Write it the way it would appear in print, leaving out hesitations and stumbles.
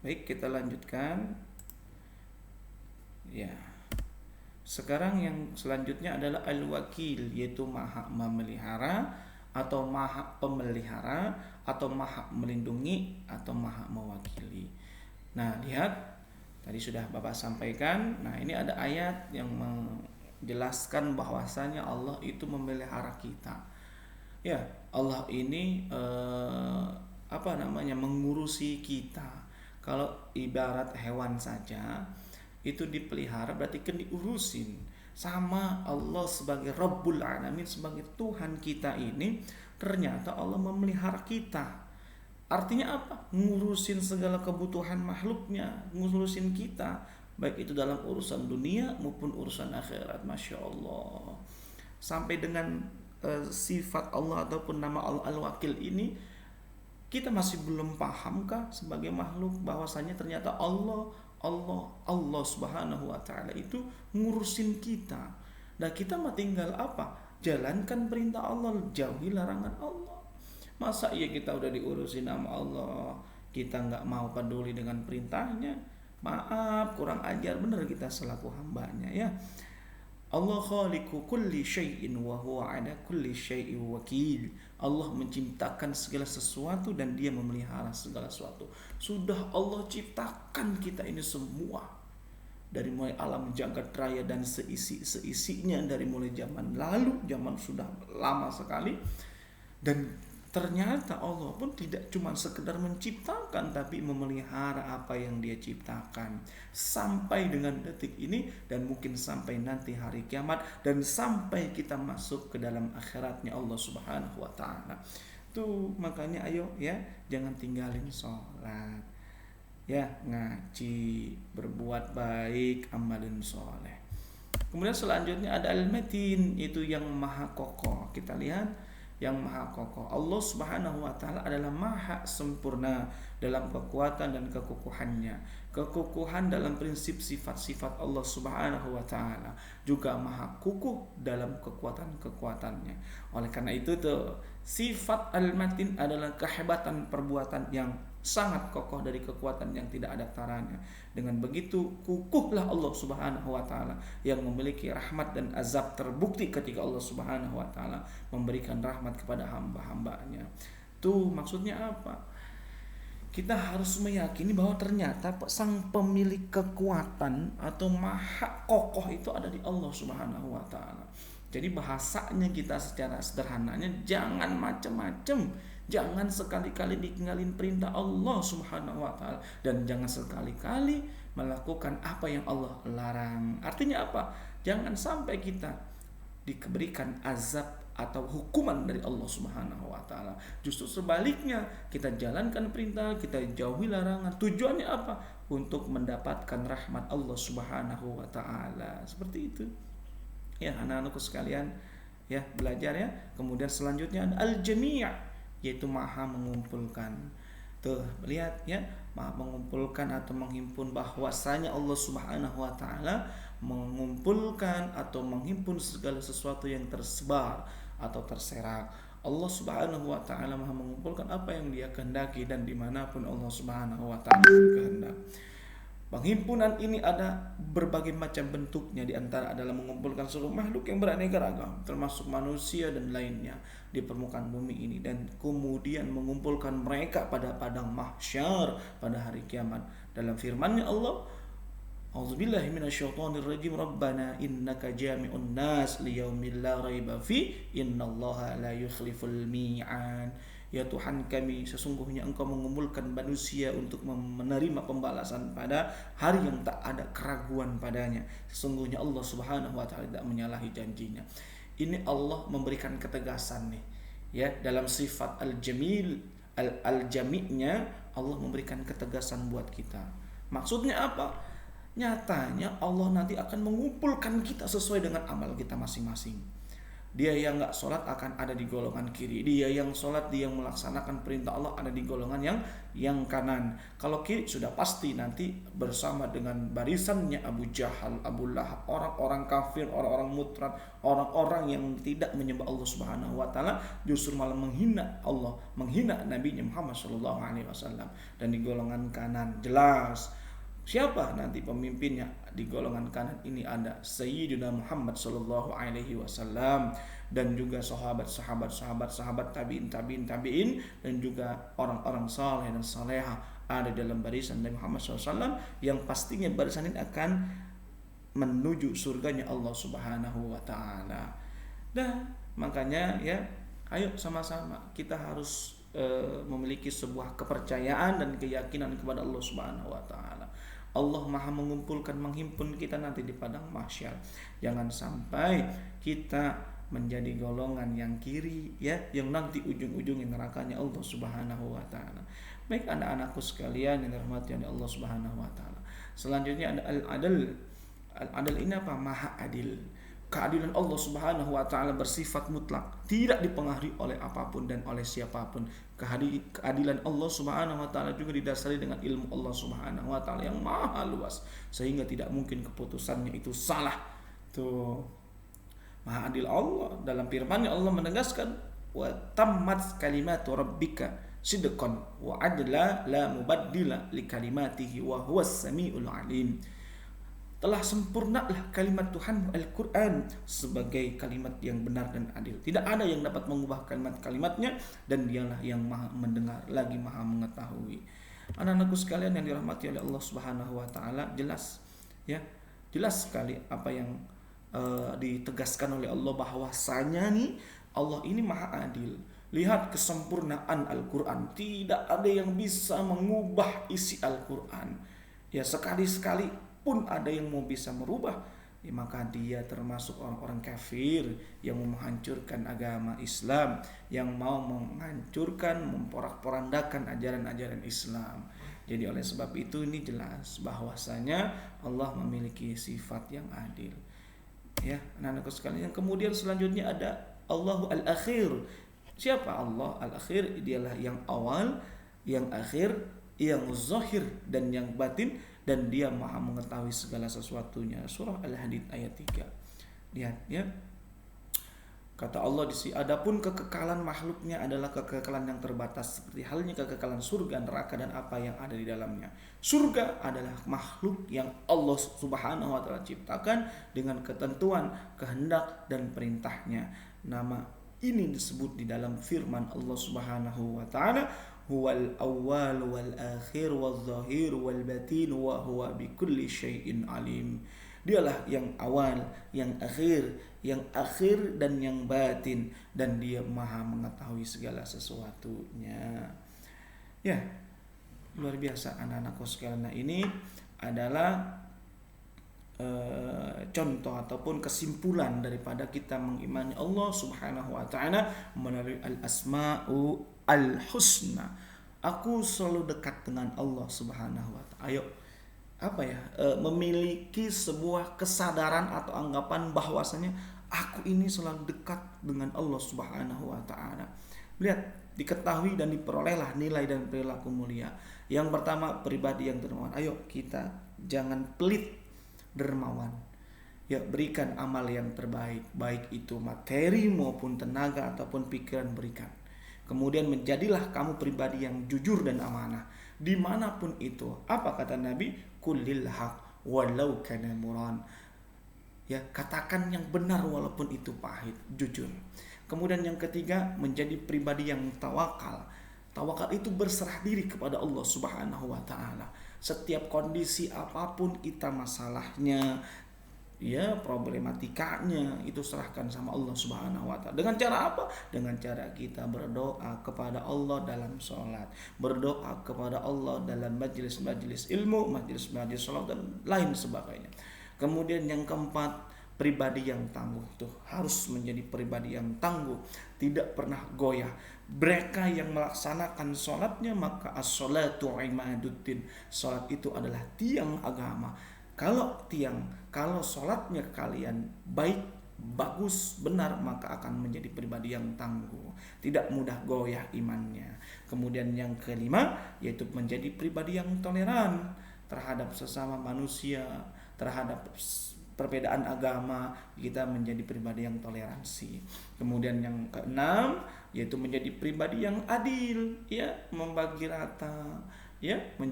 Baik, kita lanjutkan. Ya. Sekarang yang selanjutnya adalah al-wakil, yaitu maha memelihara atau maha pemelihara atau maha melindungi atau maha mewakili. Nah, lihat tadi sudah Bapak sampaikan. Nah, ini ada ayat yang menjelaskan bahwasanya Allah itu memelihara kita. Ya, Allah ini mengurusi kita. Kalau ibarat hewan saja itu dipelihara berarti kan diurusin. Sama Allah sebagai Rabbul Alamin, sebagai Tuhan kita ini, ternyata Allah memelihara kita. Artinya apa? Ngurusin segala kebutuhan makhluknya, ngurusin kita, baik itu dalam urusan dunia maupun urusan akhirat. Masya Allah. Sampai dengan sifat Allah ataupun nama Allah Al-Wakil ini, kita masih belum pahamkah sebagai makhluk bahwasanya ternyata Allah Subhanahu wa taala itu ngurusin kita. Dan kita mah tinggal apa? Jalankan perintah Allah, jauhi larangan Allah. Masa iya kita udah diurusin sama Allah, kita nggak mau peduli dengan perintahnya? Maaf, kurang ajar bener kita selaku hambanya ya. Allah khaliqu kulli syai'in wa huwa ala kulli syai'in wakil. Allah menciptakan segala sesuatu dan dia memelihara segala sesuatu. Sudah Allah ciptakan kita ini semua. Dari mulai alam jagat raya dan seisi-seisinya, dari mulai zaman lalu, zaman sudah lama sekali. Dan ternyata Allah pun tidak cuma sekedar menciptakan, tapi memelihara apa yang dia ciptakan sampai dengan detik ini, dan mungkin sampai nanti hari kiamat, dan sampai kita masuk ke dalam akhiratnya Allah Subhanahu wa taala. Tuh makanya ayo ya, jangan tinggalin sholat ya, ngaji, berbuat baik, amalin soleh. Kemudian selanjutnya ada al-matin, itu yang maha kokoh. Kita lihat yang maha kokoh. Allah Subhanahu wa taala adalah maha sempurna dalam kekuatan dan kekokohannya. Kekokohan dalam prinsip sifat-sifat Allah Subhanahu wa taala, juga maha kukuh dalam kekuatan-kekuatannya. Oleh karena itu tuh, sifat al-matin adalah kehebatan perbuatan yang sangat kokoh dari kekuatan yang tidak ada taranya. Dengan begitu kukuhlah Allah Subhanahu wa taala yang memiliki rahmat dan azab terbukti ketika Allah Subhanahu wa taala memberikan rahmat kepada hamba-hambanya. Tuh maksudnya apa? Kita harus meyakini bahwa ternyata sang pemilik kekuatan atau maha kokoh itu ada di Allah Subhanahu wa taala. Jadi bahasanya kita secara sederhananya, jangan macam-macam. Jangan sekali-kali ditinggalin perintah Allah Subhanahu wa taala, dan jangan sekali-kali melakukan apa yang Allah larang. Artinya apa? Jangan sampai kita diberikan azab atau hukuman dari Allah Subhanahu wa taala. Justru sebaliknya, kita jalankan perintah, kita jauhi larangan. Tujuannya apa? Untuk mendapatkan rahmat Allah Subhanahu wa taala. Seperti itu. Ya, anak-anakku sekalian, ya, belajar ya. Kemudian selanjutnya ada al-jami', yaitu maha mengumpulkan. Tuh, lihat ya, maha mengumpulkan atau menghimpun, bahwasanya Allah Subhanahu wa taala mengumpulkan atau menghimpun segala sesuatu yang tersebar atau terserak. Allah Subhanahu wa taala maha mengumpulkan apa yang dia kehendaki dan dimanapun Allah Subhanahu wa taala kehendak. Penghimpunan ini ada berbagai macam bentuknya, di antara adalah mengumpulkan seluruh makhluk yang beraneka ragam, termasuk manusia dan lainnya di permukaan bumi ini, dan kemudian mengumpulkan mereka pada padang mahsyar pada hari kiamat. Dalam firman-Nya Allah, A'udzubillahi minasyaitonirrajim, Rabbana innaka jami'un nas liyaumil la raiba fi innallaha la yukhliful mi'ad. Ya Tuhan kami, sesungguhnya Engkau mengumpulkan manusia untuk menerima pembalasan pada hari yang tak ada keraguan padanya. Sesungguhnya Allah Subhanahu wa taala tidak menyalahi janjinya. Ini Allah memberikan ketegasan nih, ya, dalam sifat al-jamil, al-jami'-nya Allah memberikan ketegasan buat kita. Maksudnya apa? Nyatanya Allah nanti akan mengumpulkan kita sesuai dengan amal kita masing-masing. Dia yang nggak sholat akan ada di golongan kiri. Dia yang sholat, dia yang melaksanakan perintah Allah ada di golongan yang kanan. Kalau kiri sudah pasti nanti bersama dengan barisannya Abu Jahal, Abu Lahab, orang-orang kafir, orang-orang murtad, orang-orang yang tidak menyembah Allah Subhanahu wa taala, justru malah menghina Allah, menghina Nabi Muhammad sallallahu alaihi wasallam. Dan di golongan kanan jelas siapa nanti pemimpinnya. Di golongan kanan ini ada Sayyidina Muhammad sallallahu alaihi wasallam dan juga sahabat tabi'in dan juga orang-orang saleh dan salehah ada dalam barisan Nabi Muhammad SAW, yang pastinya barisan ini akan menuju surganya Allah Subhanahu wa taala. Dan makanya ya, ayo sama-sama kita harus memiliki sebuah kepercayaan dan keyakinan kepada Allah Subhanahu wa taala. Allah Maha mengumpulkan, menghimpun kita nanti di padang mahsyar. Jangan sampai kita menjadi golongan yang kiri ya, yang nanti ujung-ujungnya nerakanya Allah Subhanahu wa taala. Baik anak-anakku sekalian yang dirahmati oleh Allah Subhanahu wa taala. Selanjutnya ada al-adl. Al-adl ini apa? Maha adil. Keadilan Allah Subhanahu wa taala bersifat mutlak, tidak dipengaruhi oleh apapun dan oleh siapapun. Keadilan Allah Subhanahu wa taala juga didasari dengan ilmu Allah Subhanahu wa taala yang maha luas, sehingga tidak mungkin keputusannya itu salah. Tuh. Maha adil Allah, dalam firman-Nya Allah menegaskan, wa tammat kalimatu rabbika sidqan wa adla la mubaddila li kalimatihi wa huwas samiul alim. Telah sempurnalah kalimat Tuhan Al-Quran sebagai kalimat yang benar dan adil. Tidak ada yang dapat mengubah kalimat-kalimatnya, dan dialah yang maha mendengar lagi maha mengetahui. Anak-anakku sekalian yang dirahmati oleh Allah Subhanahu wa taala, jelas ya, jelas sekali apa yang ditegaskan oleh Allah, bahwasanya nih Allah ini maha adil. Lihat kesempurnaan Al-Quran, tidak ada yang bisa mengubah isi Al-Quran. Ya, sekali-sekali pun ada yang mau bisa merubah, ya, maka dia termasuk orang-orang kafir yang mau menghancurkan agama Islam, yang mau menghancurkan, memporak-porandakan ajaran-ajaran Islam. Jadi oleh sebab itu ini jelas bahwasanya Allah memiliki sifat yang adil. Ya, anak-anakku sekalian, kemudian selanjutnya ada Allahu Al-Akhir. Siapa Allah Al-Akhir? Dialah yang awal, yang akhir, yang zahir dan yang batin, dan dia maha mengetahui segala sesuatunya. Surah Al-Hadid ayat 3. Lihat ya. Kata Allah di sini, adapun kekekalan makhluknya adalah kekekalan yang terbatas, seperti halnya kekekalan surga, neraka, dan apa yang ada di dalamnya. Surga adalah makhluk yang Allah Subhanahu wa taala ciptakan dengan ketentuan, kehendak, dan perintahnya. Nama ini disebut di dalam firman Allah Subhanahu wa taala, huwal awwal wal akhir wal zahir wal batin wa huwa bikulli syai'in alim. Dialah yang awal, yang akhir dan yang batin, dan dia maha mengetahui segala sesuatunya. Ya, luar biasa anak-anakku sekalian. Nah, ini adalah contoh ataupun kesimpulan daripada kita mengimani Allah Subhanahu wa taala melalui al-asma'u al-husna. Aku selalu dekat dengan Allah Subhanahu wa taala. Ayo, memiliki sebuah kesadaran atau anggapan bahwasanya aku ini selalu dekat dengan Allah Subhanahu wa taala. Lihat, diketahui dan diperolehlah nilai dan perilaku mulia. Yang pertama, pribadi yang dermawan. Ayo kita jangan pelit, dermawan. Ya, berikan amal yang terbaik, baik itu materi maupun tenaga ataupun pikiran, berikan. Kemudian menjadilah kamu pribadi yang jujur dan amanah dimanapun itu. Apa kata Nabi? Kullil haq walau kana muran. Ya, katakan yang benar walaupun itu pahit, jujur. Kemudian yang ketiga, menjadi pribadi yang tawakal. Tawakal itu berserah diri kepada Allah Subhanahu wa taala. Setiap kondisi apapun kita masalahnya, ya, problematikanya, itu serahkan sama Allah Subhanahu wa taala. Dengan cara apa? Dengan cara kita berdoa kepada Allah dalam sholat, berdoa kepada Allah dalam majelis-majelis ilmu, majelis-majelis sholat, dan lain sebagainya. Kemudian yang keempat, pribadi yang tangguh. Tuh, harus menjadi pribadi yang tangguh, tidak pernah goyah. Mereka yang melaksanakan sholatnya, maka as-sholatu imaduddin. Sholat itu adalah tiang agama. Kalau sholatnya kalian baik, bagus, benar, maka akan menjadi pribadi yang tangguh, tidak mudah goyah imannya. Kemudian yang kelima yaitu menjadi pribadi yang toleran terhadap sesama manusia, terhadap perbedaan agama, kita menjadi pribadi yang toleransi. Kemudian yang keenam yaitu menjadi pribadi yang adil, ya, membagi rata, ya,